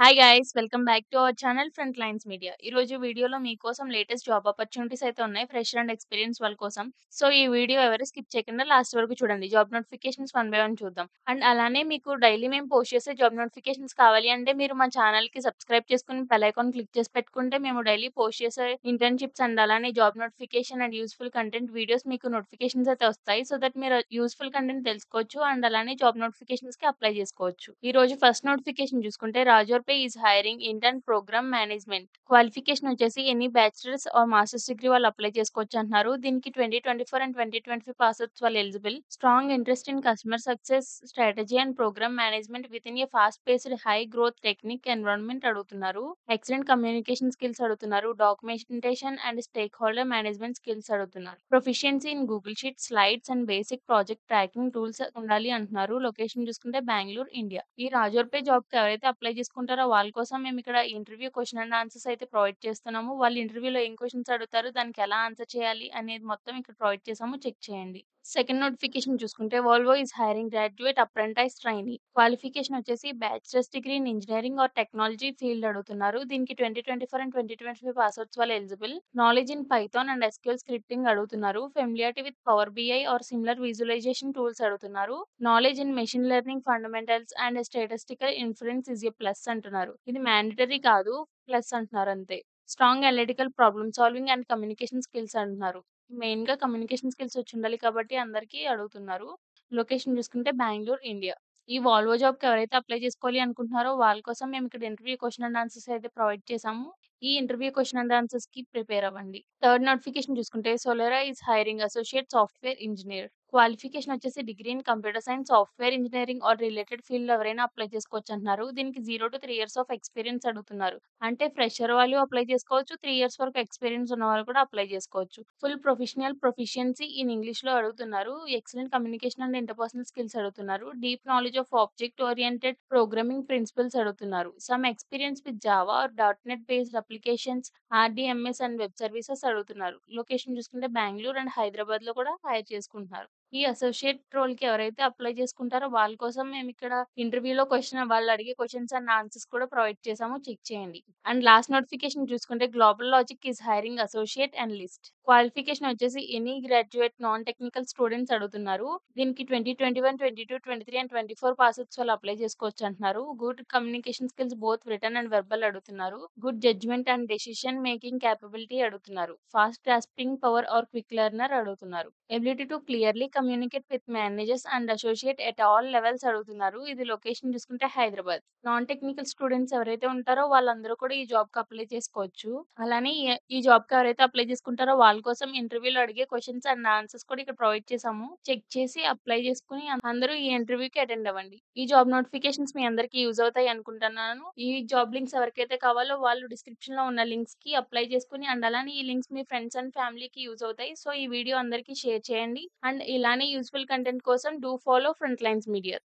Hi guys welcome back to our channel front lines media. ఈ రోజు వీడియోలో మీకోసం లేటెస్ట్ జాబ్ ఆపర్చునిటీస్ అయితే ఉన్నాయి ఫ్రెషర్ అండ్ ఎక్స్పీరియన్స్ వాళ్ళ కోసం. సో ఈ వీడియో ఎవరు స్కిప్ చేయకుండా లాస్ట్ వరకు చూడండి. Job notifications one by one చూద్దాం. అండ్ అలానే మీకు డైలీ మేము పోస్ట్ చేసే జాబ్ నోటిఫికేషన్స్ కావాలి అంటే మీరు మా ఛానల్‌కి సబ్స్క్రైబ్ చేసుకొని బెల్ ఐకాన్ క్లిక్ చేసి పెట్టుకుంటే మేము డైలీ పోస్ట్ చేసే ఇంటర్న్‌షిప్స్ అండ్ అలానే job notification and useful content videos మీకు నోటిఫికేషన్స్ అయితే వస్తాయి. సో దట్ మీరు యూజ్‌ఫుల్ కంటెంట్ తెలుసుకోవచ్చు అండ్ అలానే జాబ్ నోటిఫికేషన్స్‌కి అప్లై చేసుకోవచ్చు. ఈ రోజు ఫస్ట్ నోటిఫికేషన్ చూసుకుంటే Razorpay is hiring intern program management. Qualification వచ్చేసి any bachelors or masters degree వాళ్ళు అప్లై చేసుకోవచ్చు అంటున్నారు. దీనికి 2024 అండ్ 2025 పాస్ అవుట్స్ వాళ్ళు eligible. Strong interest in customer success strategy and programme management with in a fast paced high growth technique environment అడుగుతున్నారు. Excellent communication skills అడుగుతున్నారు. Documentation and stakeholder management skills అడుగుతున్నారు. Proficiency in Google sheet slides and basic project tracking tools ఉండాలి అంటున్నారు. Location చూసుకుంటే Bengaluru, India. ఈ రాజోర్‌పే జాబ్‌కి ఎవరైతే apply చేసుకుంటారో వాళ్ళ కోసం మేము ఇక్కడ ఇంటర్వ్యూ క్వెషన్ అండ్ ఆన్సర్స్ అయితే ప్రొవైడ్ చేస్తున్నాము. వాళ్ళు ఇంటర్వ్యూలో ఏం క్వెషన్స్ అడుగుతారు, దానికి ఎలా ఆన్సర్ చేయాలి అనేది మొత్తం ఇక్కడ ప్రొవైడ్ చేసాము. చెక్ చేయండి. సెకండ్ నోటిఫికేషన్ చూసుకుంటే Volvo is hiring graduate apprentice trainee. Qualification వచ్చేసి bachelors degree in engineering or technology field అడుగుతున్నారు. దీనికి 2024 అండ్ 2025 పాస్ అవుట్స్ వాళ్ళు eligible. Knowledge in Python and SQL scripting అడుగుతున్నారు. Familiarity with power BI or similar visualization tools అడుగుతున్నారు. Knowledge in machine learning fundamentals and statistical inference is a plus అంటున్నారు. ఇది mandatory కాదు, plus అంటున్నారు అంతే. Strong analytical problem solving and communication skills అంటున్నారు. మెయిన్‌గా communication skills వచ్చుండాలి కాబట్టి అందరికీ అడుగుతున్నారు. లొకేషన్ చూసుకుంటే బెంగుళూరు, ఇండియా. ఈ వాల్వో జాబ్‌కి ఎవరైతే అప్లై చేసుకోవాలి అనుకుంటున్నారో వాళ్ళ కోసం మేము ఇక్కడ ఇంటర్వ్యూ క్వెషన్ అండ్ ఆన్సర్స్ అయితే ప్రొవైడ్ చేసాము. ఈ ఇంటర్వ్యూ క్వెషన్ అండ్ ఆన్సర్స్‌కి ప్రిపేర్ అవ్వండి. థర్డ్ నోటిఫికేషన్ చూసుకుంటే Solara is hiring associate software engineer. Qualification వచ్చేసి degree in computer science, software engineering or related ఫీల్డ్‌లో ఎవరైనా అప్లై చేసుకోవచ్చు అంటున్నారు. దీనికి 0-3 ఇయర్స్ ఆఫ్ ఎక్స్‌పీరియన్స్ అడుగుతున్నారు. అంటే ఫ్రెషర్ వాళ్ళు అప్లై చేసుకోవచ్చు. 3 ఇయర్స్ వరకు ఎక్స్‌పీరియన్స్ ఉన్నవాళ్ళు కూడా అప్లై చేసుకోవచ్చు. ఫుల్ ప్రొఫిషియన్సీ ఇన్ ఇంగ్లీష్‌లో అడుగుతున్నారు. Excellent communication and interpersonal skills అడుగుతున్నారు. Deep knowledge of object oriented programming principles అడుగుతున్నారు. Some experience with Java or dot net based applications, RDBMS and web services అడుగుతున్నారు. Location చూసుకుంటే Bengaluru and హైదరాబాద్‌లో కూడా hire చేసుకుంటున్నారు. ఈ అసోసియేట్ రోల్‌కి ఎవరైతే అప్లై చేసుకుంటారో వాళ్ళ కోసం మేమిక్కడ ఇంటర్వ్యూలో వాళ్ళు అడిగే క్వెషన్స్ అండ్ ఆన్సర్స్ కూడా ప్రొవైడ్ చేసాము. చెక్ చేయండి. అండ్ లాస్ట్ నోటిఫికేషన్ చూసుకుంటే Global Logic is hiring associate analyst. Qualification వచ్చేసి any graduate non technical students అడుగుతున్నారు. దీనికి 2021, 22, 23 అండ్ 24 పాస్ అవుట్స్ వాళ్ళు అప్లై చేసుకోవచ్చు అంటున్నారు. Good communication skills both written and verbal అడుగుతున్నారు. Good judgement and decision making capability అడుగుతున్నారు. Fast grasping power or quick learner అడుగుతున్నారు. Ability to clearly communicate with managers and associate at all levels అడుగుతున్నారు. ఇది location చూసుకుంటే Hyderabad. Non technical students ఎవరైతే ఉంటారో వాళ్ళందరూ కూడా ఈ జాబ్‌కి అప్లై చేసుకోవచ్చు. అలానే ఈ జాబ్‌కి ఎవరైతే అప్లై చేసుకుంటారో వాళ్ళ కోసం ఇంటర్వ్యూలో అడిగే క్వెషన్స్ అండ్ ఆన్సర్స్ కూడా ఇక్కడ ప్రొవైడ్ చేసాము. చెక్ చేసి అప్లై చేసుకొని అందరూ ఈ ఇంటర్వ్యూకి అటెండ్ అవ్వండి. ఈ జాబ్ నోటిఫికేషన్స్ మీ అందరికీ యూజ్ అవుతాయి అనుకుంటున్నాను. ఈ జాబ్ లింక్స్ ఎవరికైతే కావాలో వాళ్ళు డిస్క్రిప్షన్‌లో ఉన్న లింక్స్‌కి అప్లై చేసుకొని అండ్ అలానే ఈ లింక్స్ మీ ఫ్రెండ్స్ అండ్ ఫ్యామిలీకి యూజ్ అవుతాయి. సో ఈ వీడియో అందరికీ షేర్ చేయండి. అండ్ ఇలానే యూజ్‌ఫుల్ కంటెంట్ కోసం do follow front lines media.